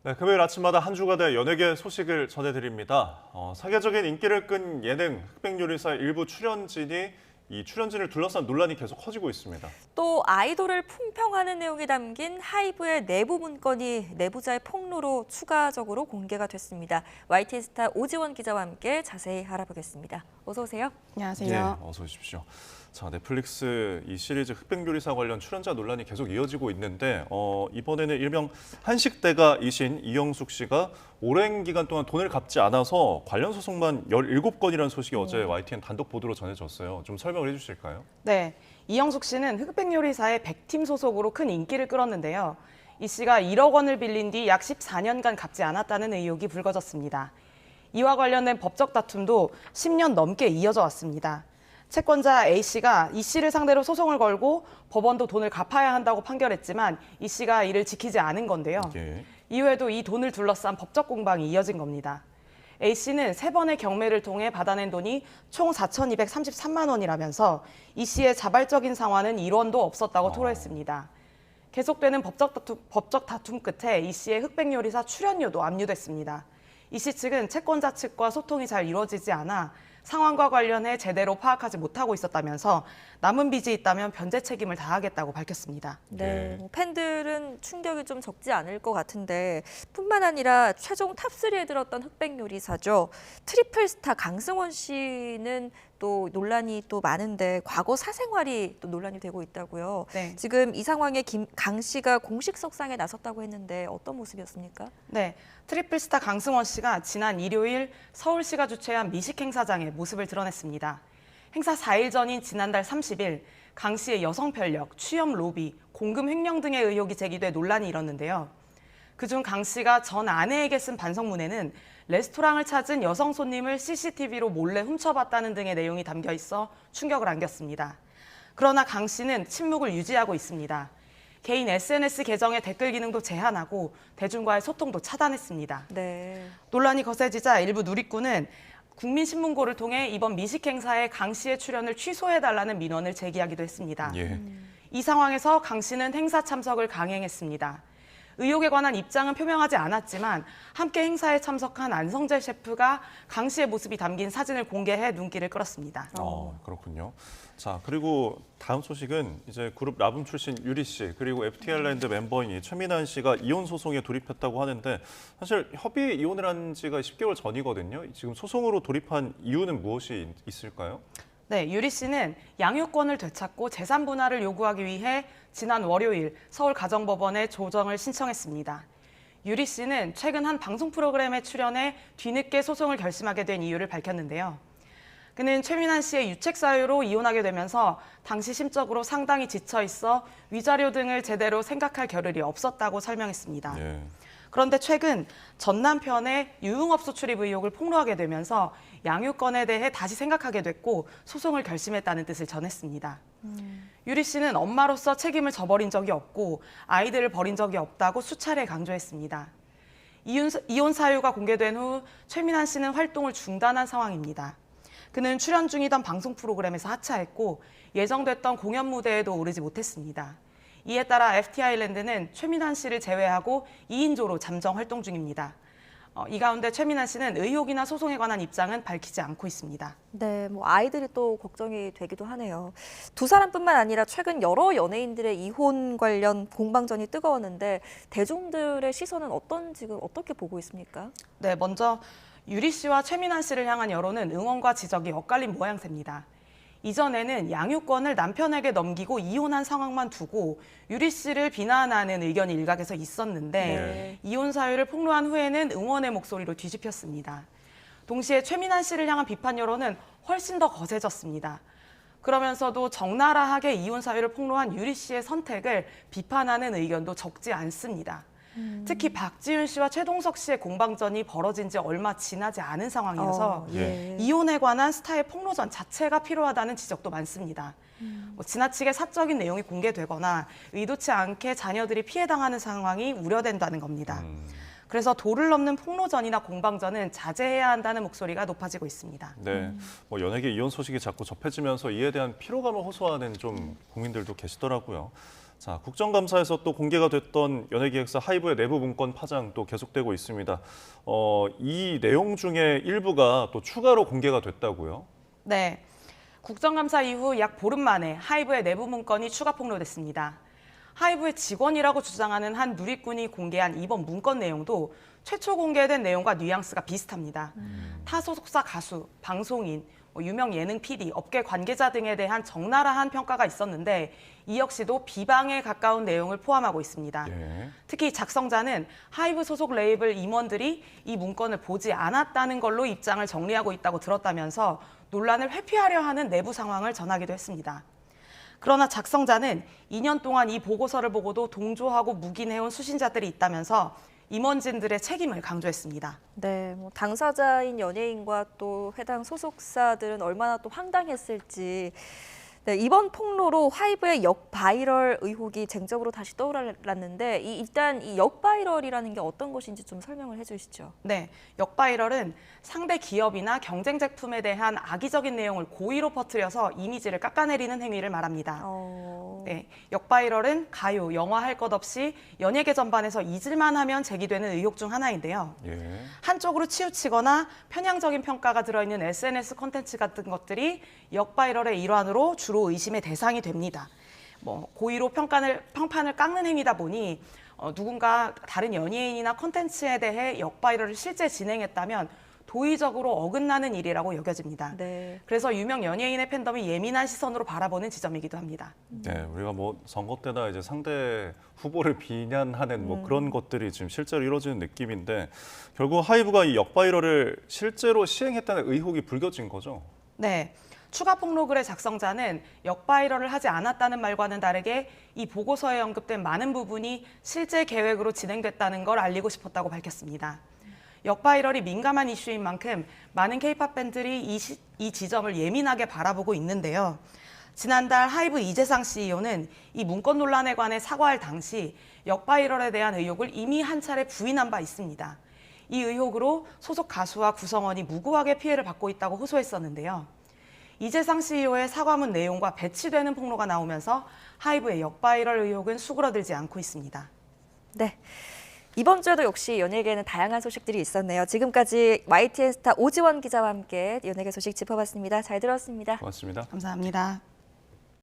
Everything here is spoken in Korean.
네, 금요일 아침마다 한 주가 돼 연예계 소식을 전해드립니다. 세계적인 인기를 끈 예능 흑백요리사 일부 출연진이 이 출연진을 둘러싼 논란이 계속 커지고 있습니다. 또 아이돌을 품평하는 내용이 담긴 하이브의 내부 문건이 내부자의 폭로로 추가적으로 공개가 됐습니다. YTN 스타 오지원 기자와 함께 자세히 알아보겠습니다. 어서 오세요. 안녕하세요. 예, 어서 오십시오. 자, 넷플릭스 이 시리즈 흑백요리사 관련 출연자 논란이 계속 이어지고 있는데 이번에는 일명 한식대가이신 이영숙 씨가 오랜 기간 동안 돈을 갚지 않아서 관련 소송만 17건이라는 소식이 어제 YTN 단독 보도로 전해졌어요. 좀 설명을 해주실까요? 네, 이영숙 씨는 흑백요리사의 100팀 소속으로 큰 인기를 끌었는데요. 이 씨가 1억 원을 빌린 뒤 약 14년간 갚지 않았다는 의혹이 불거졌습니다. 이와 관련된 법적 다툼도 10년 넘게 이어져 왔습니다. 채권자 A씨가 이 씨를 상대로 소송을 걸고 법원도 돈을 갚아야 한다고 판결했지만 이 씨가 이를 지키지 않은 건데요. 예. 이후에도 이 돈을 둘러싼 법적 공방이 이어진 겁니다. A씨는 3번의 경매를 통해 받아낸 돈이 총 4,233만 원이라면서 이 씨의 자발적인 상환은 1원도 없었다고 토로했습니다. 계속되는 법적 다툼 끝에 이 씨의 흑백요리사 출연료도 압류됐습니다. 이 씨 측은 채권자 측과 소통이 잘 이루어지지 않아 상황과 관련해 제대로 파악하지 못하고 있었다면서 남은 빚이 있다면 변제 책임을 다하겠다고 밝혔습니다. 네, 팬들은 충격이 좀 적지 않을 것 같은데 뿐만 아니라 최종 탑3에 들었던 흑백요리사죠. 트리플 스타 강승원 씨는 또 논란이 또 많은데 과거 사생활이 또 논란이 되고 있다고요. 네. 지금 이 상황에 강 씨가 공식 석상에 나섰다고 했는데 어떤 모습이었습니까? 네, 트리플스타 강승원 씨가 지난 일요일 서울시가 주최한 미식 행사장에 모습을 드러냈습니다. 행사 4일 전인 지난달 30일 강 씨의 여성 편력, 취업 로비, 공금 횡령 등의 의혹이 제기돼 논란이 일었는데요. 그중 강 씨가 전 아내에게 쓴 반성문에는 레스토랑을 찾은 여성 손님을 CCTV로 몰래 훔쳐봤다는 등의 내용이 담겨 있어 충격을 안겼습니다. 그러나 강 씨는 침묵을 유지하고 있습니다. 개인 SNS 계정의 댓글 기능도 제한하고 대중과의 소통도 차단했습니다. 네. 논란이 거세지자 일부 누리꾼은 국민신문고를 통해 이번 미식 행사에 강 씨의 출연을 취소해달라는 민원을 제기하기도 했습니다. 예. 이 상황에서 강 씨는 행사 참석을 강행했습니다. 의혹에 관한 입장은 표명하지 않았지만 함께 행사에 참석한 안성재 셰프가 강 씨의 모습이 담긴 사진을 공개해 눈길을 끌었습니다. 그렇군요. 자, 그리고 다음 소식은 이제 그룹 라붐 출신 유리 씨 그리고 FT 아일랜드 멤버인 최민환 씨가 이혼 소송에 돌입했다고 하는데 사실 협의 이혼을 한 지가 10개월 전이거든요. 지금 소송으로 돌입한 이유는 무엇이 있을까요? 네, 유리 씨는 양육권을 되찾고 재산 분할을 요구하기 위해 지난 월요일 서울가정법원에 조정을 신청했습니다. 유리 씨는 최근 한 방송 프로그램에 출연해 뒤늦게 소송을 결심하게 된 이유를 밝혔는데요. 그는 최민환 씨의 유책 사유로 이혼하게 되면서 당시 심적으로 상당히 지쳐 있어 위자료 등을 제대로 생각할 겨를이 없었다고 설명했습니다. 예. 그런데 최근 전 남편의 유흥업소 출입 의혹을 폭로하게 되면서 양육권에 대해 다시 생각하게 됐고 소송을 결심했다는 뜻을 전했습니다. 유리 씨는 엄마로서 책임을 져버린 적이 없고 아이들을 버린 적이 없다고 수차례 강조했습니다. 이혼 사유가 공개된 후 최민환 씨는 활동을 중단한 상황입니다. 그는 출연 중이던 방송 프로그램에서 하차했고 예정됐던 공연 무대에도 오르지 못했습니다. 이에 따라 FT 아일랜드는 최민환 씨를 제외하고 2인조로 잠정 활동 중입니다. 이 가운데 최민환 씨는 의혹이나 소송에 관한 입장은 밝히지 않고 있습니다. 네, 뭐 아이들이 또 걱정이 되기도 하네요. 두 사람뿐만 아니라 최근 여러 연예인들의 이혼 관련 공방전이 뜨거웠는데 대중들의 시선은 지금 어떻게 보고 있습니까? 네, 먼저 유리 씨와 최민환 씨를 향한 여론은 응원과 지적이 엇갈린 모양새입니다. 이전에는 양육권을 남편에게 넘기고 이혼한 상황만 두고 유리 씨를 비난하는 의견이 일각에서 있었는데 이혼 사유를 폭로한 후에는 응원의 목소리로 뒤집혔습니다. 동시에 최민환 씨를 향한 비판 여론은 훨씬 더 거세졌습니다. 그러면서도 적나라하게 이혼 사유를 폭로한 유리 씨의 선택을 비판하는 의견도 적지 않습니다. 특히 박지윤 씨와 최동석 씨의 공방전이 벌어진 지 얼마 지나지 않은 상황이어서 이혼에 관한 스타의 폭로전 자체가 필요하다는 지적도 많습니다. 지나치게 사적인 내용이 공개되거나 의도치 않게 자녀들이 피해당하는 상황이 우려된다는 겁니다. 그래서 도를 넘는 폭로전이나 공방전은 자제해야 한다는 목소리가 높아지고 있습니다. 네, 뭐 연예계 이혼 소식이 자꾸 접해지면서 이에 대한 피로감을 호소하는 좀 국민들도 계시더라고요. 자, 국정감사에서 또 공개가 됐던 연예기획사 하이브의 내부 문건 파장 또 계속되고 있습니다. 이 내용 중에 일부가 또 추가로 공개가 됐다고요? 네, 국정감사 이후 약 보름 만에 하이브의 내부 문건이 추가 폭로됐습니다. 하이브의 직원이라고 주장하는 한 누리꾼이 공개한 이번 문건 내용도 최초 공개된 내용과 뉘앙스가 비슷합니다. 타 소속사 가수, 방송인, 유명 예능 PD, 업계 관계자 등에 대한 적나라한 평가가 있었는데 이 역시도 비방에 가까운 내용을 포함하고 있습니다. 예. 특히 작성자는 하이브 소속 레이블 임원들이 이 문건을 보지 않았다는 걸로 입장을 정리하고 있다고 들었다면서 논란을 회피하려 하는 내부 상황을 전하기도 했습니다. 그러나 작성자는 2년 동안 이 보고서를 보고도 동조하고 묵인해온 수신자들이 있다면서 임원진들의 책임을 강조했습니다. 네, 뭐 당사자인 연예인과 또 해당 소속사들은 얼마나 또 황당했을지. 네, 이번 폭로로 하이브의 역바이럴 의혹이 쟁점으로 다시 떠올랐는데 일단 이 역바이럴이라는 게 어떤 것인지 좀 설명을 해주시죠. 네, 역바이럴은 상대 기업이나 경쟁 제품에 대한 악의적인 내용을 고의로 퍼뜨려서 이미지를 깎아내리는 행위를 말합니다. 네, 역바이럴은 가요, 영화 할 것 없이 연예계 전반에서 잊을만 하면 제기되는 의혹 중 하나인데요. 예. 한쪽으로 치우치거나 편향적인 평가가 들어있는 SNS 콘텐츠 같은 것들이 역바이럴의 일환으로 주로 의심의 대상이 됩니다. 고의로 평판을 깎는 행위다 보니 누군가 다른 연예인이나 콘텐츠에 대해 역바이럴을 실제 진행했다면 도의적으로 어긋나는 일이라고 여겨집니다. 네. 그래서 유명 연예인의 팬덤이 예민한 시선으로 바라보는 지점이기도 합니다. 네, 우리가 뭐 선거 때나 이제 상대 후보를 비난하는 뭐 그런 것들이 지금 실제로 이루어지는 느낌인데 결국 하이브가 이 역바이럴을 실제로 시행했다는 의혹이 불거진 거죠? 네. 추가 폭로글의 작성자는 역바이럴을 하지 않았다는 말과는 다르게 이 보고서에 언급된 많은 부분이 실제 계획으로 진행됐다는 걸 알리고 싶었다고 밝혔습니다. 역바이럴이 민감한 이슈인 만큼 많은 K-팝 팬들이 이 지점을 예민하게 바라보고 있는데요. 지난달 하이브 이재상 CEO는 이 문건 논란에 관해 사과할 당시 역바이럴에 대한 의혹을 이미 한 차례 부인한 바 있습니다. 이 의혹으로 소속 가수와 구성원이 무고하게 피해를 받고 있다고 호소했었는데요. 이재상 CEO의 사과문 내용과 배치되는 폭로가 나오면서 하이브의 역바이럴 의혹은 수그러들지 않고 있습니다. 네. 이번 주에도 역시 연예계에는 다양한 소식들이 있었네요. 지금까지 YTN 스타 오지원 기자와 함께 연예계 소식 짚어봤습니다. 잘 들었습니다. 고맙습니다. 감사합니다.